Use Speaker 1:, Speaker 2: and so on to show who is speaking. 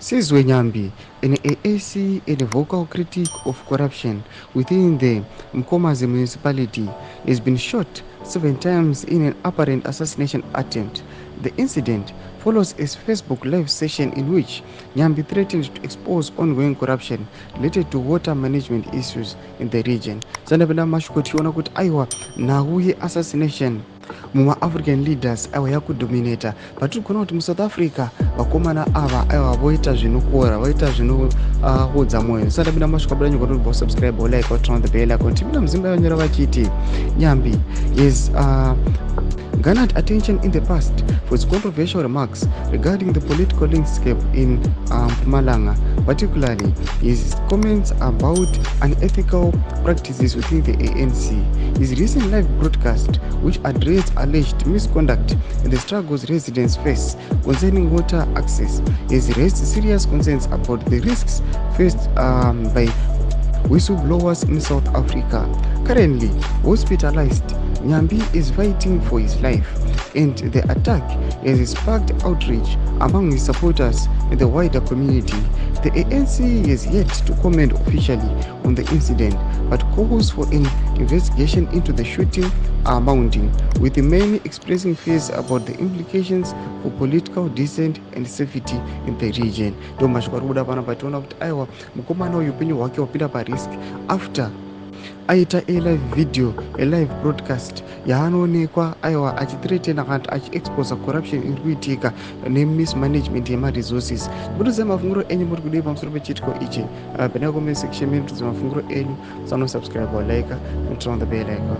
Speaker 1: Sizwe Nyambi, an ANC and a vocal critic of corruption within the Mkomazi municipality, has been shot 7 times in an apparent assassination attempt. The incident follows a Facebook live session in which Nyambi threatened to expose ongoing corruption related to water management issues in the region. Zanabela mashukutiona kuti aiwa nahuye assassination muma-african leaders aiwa yakudominata patiri kuona kuti muSouth Africa vakomana ava aiwa voita zvinokora voita zvinoudza mwoyo. Sandabina masvikabira nyika kuti subscribe like turn on the bell icon timina muzimba yanyora vachiti Nyambi is garnered attention in the past for its controversial remarks regarding the political landscape in Mpumalanga, particularly his comments about unethical practices within the ANC. His recent live broadcast, which addressed alleged misconduct and the struggles residents face concerning water access, has raised serious concerns about the risks faced by whistleblowers in South Africa. Currently hospitalized, Nyambi is fighting for his life, and the attack has sparked outrage among his supporters and the wider community. The ANC has yet to comment officially on the incident, but calls for an investigation into the shooting are mounting, with many expressing fears about the implications for political dissent and safety in the region. Domashwaruda pana patona kuti aiwa mukomana uyu upenyu hwake wapinda parisk after aita a live video, a live broadcast yaanoonekwa aiwa achithreatena kana achiexposa corruption iri kuitika nemismanagement yemaresources. Mutudze mafunguro enyu muri kudii pamusoro pechitiko ichi pana comment section mutudze mafunguro enyu, subscribe or like and turn on the bell icon.